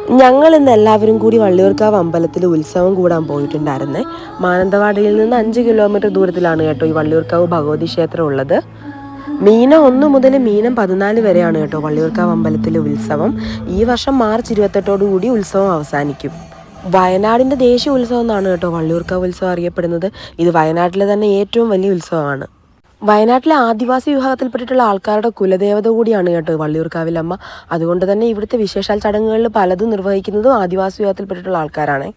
ഞങ്ങൾ ഇന്ന് എല്ലാവരും കൂടി വള്ളിയൂർക്കാവ് അമ്പലത്തിൽ ഉത്സവം കൂടാൻ പോയിട്ടുണ്ടായിരുന്നേ. മാനന്തവാടിയിൽ നിന്ന് 5 കിലോമീറ്റർ ദൂരത്തിലാണ് കേട്ടോ ഈ വള്ളിയൂർക്കാവ് ഭഗവതി ക്ഷേത്രം ഉള്ളത്. മീനം 1 മുതൽ മീനം 14 വരെയാണ് കേട്ടോ വള്ളിയൂർക്കാവ് അമ്പലത്തിലെ ഉത്സവം. ഈ വർഷം മാർച്ച് 28 കൂടി ഉത്സവം അവസാനിക്കും. വയനാടിൻ്റെ ദേശീയ ഉത്സവം എന്നാണ് കേട്ടോ വള്ളിയൂർക്കാവ് ഉത്സവം അറിയപ്പെടുന്നത്. ഇത് വയനാട്ടിലെ തന്നെ ഏറ്റവും വലിയ ഉത്സവമാണ്. വയനാട്ടിലെ ആദിവാസി വിഭാഗത്തിൽപ്പെട്ടിട്ടുള്ള ആൾക്കാരുടെ കുലദേവത കൂടിയാണ് കേട്ടോ വള്ളിയൂർക്കാവിലമ്മ. അതുകൊണ്ട് തന്നെ ഇവിടുത്തെ വിശേഷാൽ ചടങ്ങുകളിൽ പലതും നിർവഹിക്കുന്നതും ആദിവാസി വിഭാഗത്തിൽപ്പെട്ടിട്ടുള്ള ആൾക്കാരാണ്.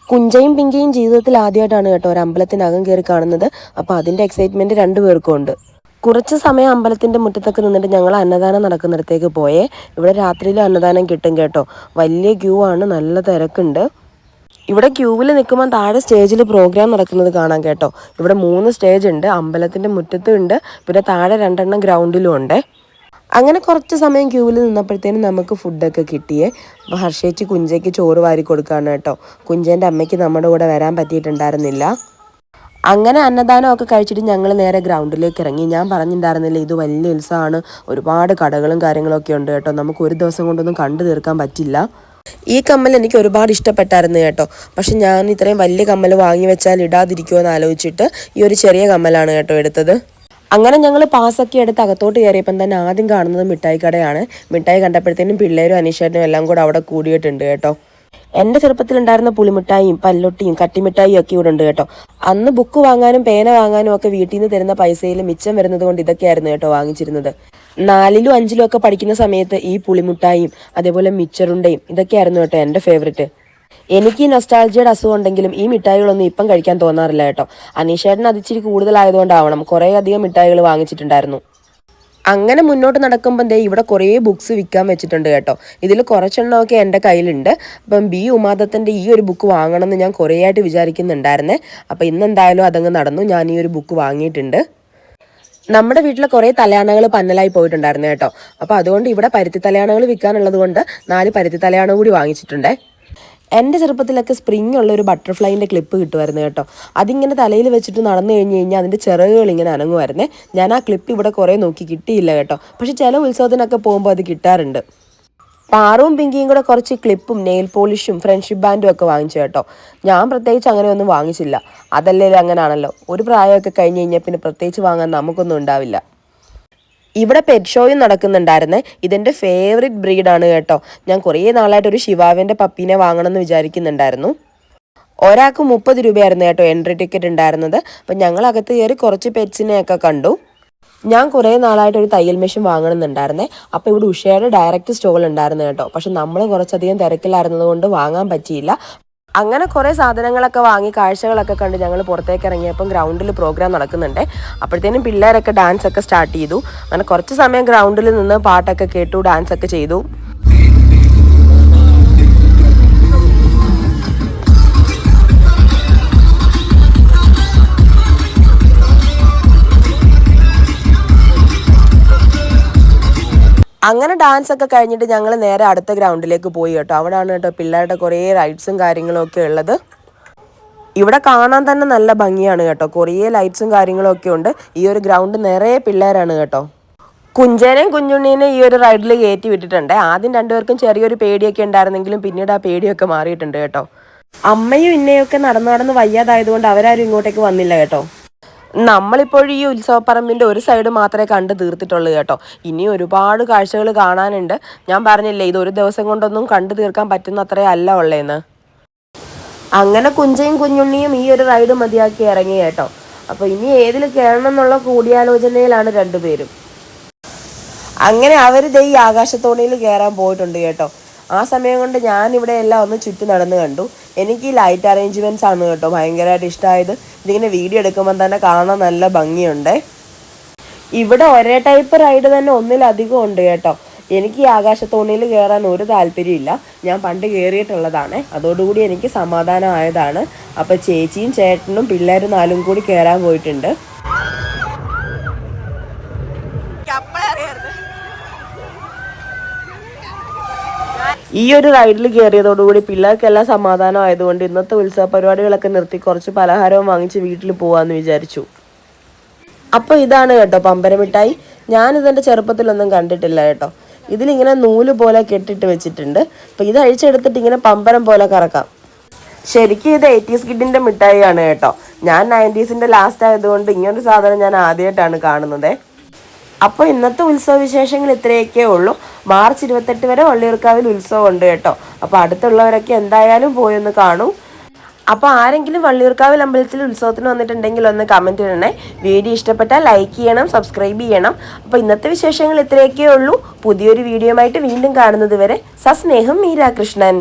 കുഞ്ചയും പിങ്കയും ജീവിതത്തിൽ ആദ്യമായിട്ടാണ് കേട്ടോ ഒരു അമ്പലത്തിനകം കയറി കാണുന്നത്. അപ്പോൾ അതിൻ്റെ എക്സൈറ്റ്മെൻറ്റ് രണ്ടുപേർക്കും ഉണ്ട്. കുറച്ച് സമയം അമ്പലത്തിൻ്റെ മുറ്റത്തൊക്കെ നിന്നിട്ട് ഞങ്ങൾ അന്നദാനം നടക്കുന്നിടത്തേക്ക് പോയേ. ഇവിടെ രാത്രിയിൽ അന്നദാനം കിട്ടും കേട്ടോ. വലിയ ക്യൂ ആണ്, നല്ല തിരക്കുണ്ട്. ഇവിടെ ക്യൂവിൽ നിൽക്കുമ്പോൾ താഴെ സ്റ്റേജിൽ പ്രോഗ്രാം നടക്കുന്നത് കാണാം കേട്ടോ. ഇവിടെ 3 സ്റ്റേജ് ഉണ്ട്. അമ്പലത്തിൻ്റെ മുറ്റത്തും ഉണ്ട്, പിന്നെ താഴെ 2 ഗ്രൗണ്ടിലും ഉണ്ട്. അങ്ങനെ കുറച്ച് സമയം ക്യൂവിൽ നിന്നപ്പോഴത്തേനും നമുക്ക് ഫുഡൊക്കെ കിട്ടിയേ. അപ്പോൾ ഹർഷേച്ചി കുഞ്ചയ്ക്ക് ചോറ് വാരി കൊടുക്കുകയാണ് കേട്ടോ. കുഞ്ചേൻ്റെ അമ്മയ്ക്ക് നമ്മുടെ കൂടെ വരാൻ പറ്റിയിട്ടുണ്ടായിരുന്നില്ല. അങ്ങനെ അന്നദാനമൊക്കെ കഴിച്ചിട്ട് ഞങ്ങൾ നേരെ ഗ്രൗണ്ടിലേക്ക് ഇറങ്ങി. ഞാൻ പറഞ്ഞിട്ടുണ്ടായിരുന്നില്ല ഇത് വലിയ ഉത്സവമാണ്, ഒരുപാട് കടകളും കാര്യങ്ങളൊക്കെ ഉണ്ട് കേട്ടോ. നമുക്ക് ഒരു ദിവസം കൊണ്ടൊന്നും കണ്ടു തീർക്കാൻ പറ്റില്ല. ഈ കമ്മൽ എനിക്ക് ഒരുപാട് ഇഷ്ടപ്പെട്ടായിരുന്നു കേട്ടോ. പക്ഷെ ഞാൻ ഇത്രയും വലിയ കമ്മൽ വാങ്ങി വെച്ചാൽ ഇടാതിരിക്കുമോ എന്ന് ആലോചിച്ചിട്ട് ഈ ഒരു ചെറിയ കമ്മലാണ് കേട്ടോ എടുത്തത്. അങ്ങനെ ഞങ്ങൾ പാസ്സൊക്കെ എടുത്ത് അകത്തോട്ട് കയറിയപ്പം തന്നെ ആദ്യം കാണുന്നത് മിഠായി കടയാണ്. മിഠായി കണ്ടപ്പോഴത്തേനും പിള്ളേരും അനീഷേട്ടനും എല്ലാം കൂടെ അവിടെ കൂടിയിട്ടുണ്ട് കേട്ടോ. എൻ്റെ ചെറുപ്പത്തിലുണ്ടായിരുന്ന പുളിമിഠായിയും പല്ലോട്ടിയും കട്ടിമിഠായിയും ഒക്കെ ഇവിടെ ഉണ്ട് കേട്ടോ. അന്ന് ബുക്ക് വാങ്ങാനും പേന വാങ്ങാനും ഒക്കെ വീട്ടിൽ നിന്ന് തരുന്ന പൈസയിൽ മിച്ചം വരുന്നത് കൊണ്ട് ഇതൊക്കെയായിരുന്നു കേട്ടോ വാങ്ങിച്ചിരുന്നത്. 4ലും 5ലും ഒക്കെ പഠിക്കുന്ന സമയത്ത് ഈ പുളിമുട്ടായും അതേപോലെ മിച്ചറുണ്ടയും ഇതൊക്കെയായിരുന്നു കേട്ടോ എൻ്റെ ഫേവറേറ്റ്. എനിക്ക് ഈ നൊസ്റ്റാൾജിയുടെ അസുഖം ഉണ്ടെങ്കിലും ഈ മിഠായികളൊന്നും ഇപ്പം കഴിക്കാൻ തോന്നാറില്ല കേട്ടോ. അനീഷേട്ടൻ അതിച്ചിരി കൂടുതലായതുകൊണ്ടാവണം കുറേ അധികം മിഠായികൾ വാങ്ങിച്ചിട്ടുണ്ടായിരുന്നു. അങ്ങനെ മുന്നോട്ട് നടക്കുമ്പോൾ ദേ ഇവിടെ കുറേ ബുക്സ് വിൽക്കാൻ വെച്ചിട്ടുണ്ട് കേട്ടോ. ഇതിൽ കുറച്ചെണ്ണമൊക്കെ എൻ്റെ കയ്യിലുണ്ട്. അപ്പം ബി ഉമാദത്തൻ്റെ ഈ ഒരു ബുക്ക് വാങ്ങണമെന്ന് ഞാൻ കുറേ ആയിട്ട് വിചാരിക്കുന്നുണ്ടായിരുന്നേ. അപ്പോൾ ഇന്നെന്തായാലും അതങ്ങ് നടന്നു. ഞാൻ ഈ ഒരു ബുക്ക് വാങ്ങിയിട്ടുണ്ട്. നമ്മുടെ വീട്ടിലെ കുറേ തലയാണകൾ പന്നലായി പോയിട്ടുണ്ടായിരുന്നു കേട്ടോ. അപ്പോൾ അതുകൊണ്ട് ഇവിടെ പരുത്തി തലയാണകൾ വിൽക്കാനുള്ളത് കൊണ്ട് 4 പരുത്തി തലയാണ കൂടി വാങ്ങിച്ചിട്ടുണ്ടേ. എൻ്റെ ചെറുപ്പത്തിലൊക്കെ സ്പ്രിങ് ഉള്ള ഒരു ബട്ടർഫ്ലൈൻ്റെ ക്ലിപ്പ് കിട്ടുമായിരുന്നു കേട്ടോ. അതിങ്ങനെ തലയിൽ വെച്ചിട്ട് നടന്നു കഴിഞ്ഞ് കഴിഞ്ഞാൽ അതിൻ്റെ ചിറകുകൾ ഇങ്ങനെ അനങ്ങുമായിരുന്നേ. ഞാൻ ആ ക്ലിപ്പ് ഇവിടെ കുറേ നോക്കി കിട്ടിയില്ല കേട്ടോ. പക്ഷെ ചില ഉത്സവത്തിനൊക്കെ പോകുമ്പോൾ അത് കിട്ടാറുണ്ട്. പാറും പിങ്കിയും കൂടെ കുറച്ച് ക്ലിപ്പും നെയിൽ പോളിഷും ഫ്രണ്ട്ഷിപ്പ് ബാൻഡും ഒക്കെ വാങ്ങിച്ചു കേട്ടോ. ഞാൻ പ്രത്യേകിച്ച് അങ്ങനെ ഒന്നും വാങ്ങിച്ചില്ല. അതല്ലേ അങ്ങനെയാണല്ലോ, ഒരു പ്രായമൊക്കെ കഴിഞ്ഞ് കഴിഞ്ഞാൽ പിന്നെ പ്രത്യേകിച്ച് വാങ്ങാൻ നമുക്കൊന്നും ഉണ്ടാവില്ല. ഇവിടെ പെറ്റ് ഷോയും നടക്കുന്നുണ്ടായിരുന്നേ. ഇതെൻ്റെ ഫേവറേറ്റ് ബ്രീഡാണ് കേട്ടോ. ഞാൻ കുറേ നാളായിട്ട് ഒരു ശിവാവിൻ്റെ പപ്പീനെ വാങ്ങണമെന്ന് വിചാരിക്കുന്നുണ്ടായിരുന്നു. ഒരാൾക്ക് 30 രൂപയായിരുന്നു കേട്ടോ എൻട്രി ടിക്കറ്റ് ഉണ്ടായിരുന്നത്. അപ്പം ഞങ്ങൾ അകത്ത് കയറി കുറച്ച് പെറ്റ്സിനെയൊക്കെ കണ്ടു. ഞാൻ കുറേ നാളായിട്ട് ഒരു തയ്യൽ മെഷീൻ വാങ്ങണമെന്നുണ്ടായിരുന്നേ. അപ്പോൾ ഇവിടെ ഉഷയുടെ ഡയറക്റ്റ് സ്റ്റോൾ ഉണ്ടായിരുന്നു കേട്ടോ. പക്ഷെ നമ്മൾ കുറച്ചധികം തിരക്കിലായിരുന്നത് കൊണ്ട് വാങ്ങാൻ പറ്റിയില്ല. അങ്ങനെ കുറേ സാധനങ്ങളൊക്കെ വാങ്ങി കാഴ്ചകളൊക്കെ കണ്ട് ഞങ്ങൾ പുറത്തേക്ക് ഇറങ്ങിയപ്പം ഗ്രൗണ്ടിൽ പ്രോഗ്രാം നടക്കുന്നുണ്ട്. അപ്പോഴത്തേനും പിള്ളേരൊക്കെ ഡാൻസൊക്കെ സ്റ്റാർട്ട് ചെയ്തു. അങ്ങനെ കുറച്ച് സമയം ഗ്രൗണ്ടിൽ നിന്ന് പാട്ടൊക്കെ കേട്ടു, ഡാൻസൊക്കെ ചെയ്തു. അങ്ങനെ ഡാൻസ് ഒക്കെ കഴിഞ്ഞിട്ട് ഞങ്ങൾ നേരെ അടുത്ത ഗ്രൗണ്ടിലേക്ക് പോയി കേട്ടോ. അവിടെയാണ് കേട്ടോ പിള്ളേരുടെ കുറേ റൈഡ്സും കാര്യങ്ങളും ഒക്കെ ഉള്ളത്. ഇവിടെ കാണാൻ തന്നെ നല്ല ഭംഗിയാണ് കേട്ടോ. കുറേ ലൈറ്റ്സും കാര്യങ്ങളും ഒക്കെ ഉണ്ട്. ഈ ഒരു ഗ്രൗണ്ട് നിറയെ പിള്ളേരാണ് കേട്ടോ. കുഞ്ചേനെയും കുഞ്ഞുണ്ണീനെയും ഈ ഒരു റൈഡിൽ കയറ്റി വിട്ടിട്ടുണ്ട്. ആദ്യം രണ്ടുപേർക്കും ചെറിയൊരു പേടിയൊക്കെ ഉണ്ടായിരുന്നെങ്കിലും പിന്നീട് ആ പേടിയൊക്കെ മാറിയിട്ടുണ്ട് കേട്ടോ. അമ്മയും ഇന്നയൊക്കെ നടന്ന് വയ്യാതായതുകൊണ്ട് അവരാരും ഇങ്ങോട്ടേക്ക് വന്നില്ല കേട്ടോ. നമ്മളിപ്പോഴും ഈ ഉത്സവപ്പറമ്പിൻ്റെ ഒരു സൈഡ് മാത്രമേ കണ്ട് തീർത്തിട്ടുള്ളൂ കേട്ടോ. ഇനി ഒരുപാട് കാഴ്ചകൾ കാണാനുണ്ട്. ഞാൻ പറഞ്ഞില്ലേ ഇത് ഒരു ദിവസം കൊണ്ടൊന്നും കണ്ടു തീർക്കാൻ പറ്റുന്ന അത്രേ അല്ല ഉള്ളേന്ന്. അങ്ങനെ കുഞ്ചയും കുഞ്ഞുണ്ണിയും ഈ ഒരു റൈഡ് മതിയാക്കി ഇറങ്ങി കേട്ടോ. അപ്പോൾ ഇനി ഏതിൽ കയറണം എന്നുള്ള കൂടിയാലോചനയിലാണ് രണ്ടുപേരും. അങ്ങനെ അവർ ഈ ആകാശത്തോണിയിൽ കയറാൻ പോയിട്ടുണ്ട് കേട്ടോ. ആ സമയം കൊണ്ട് ഞാനിവിടെ എല്ലാം ഒന്ന് ചുറ്റി നടന്ന് കണ്ടു. എനിക്ക് ഈ ലൈറ്റ് അറേഞ്ച്മെൻറ്റ്സ് ആണ് കേട്ടോ ഭയങ്കരമായിട്ട് ഇഷ്ടമായത്. ഇതിങ്ങനെ വീഡിയോ എടുക്കുമ്പോൾ തന്നെ കാണാൻ നല്ല ഭംഗിയുണ്ട്. ഇവിടെ ഒരേ ടൈപ്പ് റൈഡ് തന്നെ ഒന്നിലധികം ഉണ്ട് കേട്ടോ. എനിക്ക് ഈ ആകാശത്തോണിയിൽ കയറാൻ ഒരു താല്പര്യമില്ല. ഞാൻ പണ്ട് കയറിയിട്ടുള്ളതാണ്. അതോടുകൂടി എനിക്ക് സമാധാനമായതാണ്. അപ്പോൾ ചേച്ചിയും ചേട്ടനും പിള്ളേരും 4 കൂടി കയറാൻ പോയിട്ടുണ്ട്. ഈ ഒരു റൈഡിൽ കയറിയതോടുകൂടി പിള്ളേർക്കെല്ലാം സമാധാനം ആയതുകൊണ്ട് ഇന്നത്തെ ഉത്സവ പരിപാടികളൊക്കെ നിർത്തി കുറച്ച് പലഹാരവും വാങ്ങിച്ച് വീട്ടിൽ പോകാമെന്ന് വിചാരിച്ചു. അപ്പോൾ ഇതാണ് കേട്ടോ പമ്പരമിഠായി. ഞാനിതെൻ്റെ ചെറുപ്പത്തിലൊന്നും കണ്ടിട്ടില്ല കേട്ടോ. ഇതിലിങ്ങനെ നൂല് പോലെ കെട്ടിട്ട് വെച്ചിട്ടുണ്ട്. അപ്പോൾ ഇത് അഴിച്ചെടുത്തിട്ട് ഇങ്ങനെ പമ്പരം പോലെ കറക്കാം. ശരിക്കും ഇത് 80s കിഡിൻ്റെ മിഠായിയാണ് കേട്ടോ. ഞാൻ 90s ലാസ്റ്റ് ആയതുകൊണ്ട് ഇങ്ങനൊരു സാധനം ഞാൻ ആദ്യമായിട്ടാണ് കാണുന്നത്. അപ്പോൾ ഇന്നത്തെ ഉത്സവ വിശേഷങ്ങൾ ഇത്രയൊക്കെ ഉള്ളൂ. മാർച്ച് 28 വരെ വള്ളിയൂർക്കാവിൽ ഉത്സവം ഉണ്ട് കേട്ടോ. അപ്പോൾ അടുത്തുള്ളവരൊക്കെ എന്തായാലും പോയൊന്ന് കാണൂ. അപ്പോൾ ആരെങ്കിലും വള്ളിയൂർക്കാവിൽ അമ്പലത്തിൽ ഉത്സവത്തിന് വന്നിട്ടുണ്ടെങ്കിൽ ഒന്ന് കമൻറ്റ് ഇടണേ. വീഡിയോ ഇഷ്ടപ്പെട്ടാൽ ലൈക്ക് ചെയ്യണം, സബ്സ്ക്രൈബ് ചെയ്യണം. അപ്പോൾ ഇന്നത്തെ വിശേഷങ്ങൾ ഇത്രയൊക്കെ ഉള്ളൂ. പുതിയൊരു വീഡിയോയുമായിട്ട് വീണ്ടും കാണുന്നത് വരെ സസ്നേഹം, മീരാ കൃഷ്ണൻ.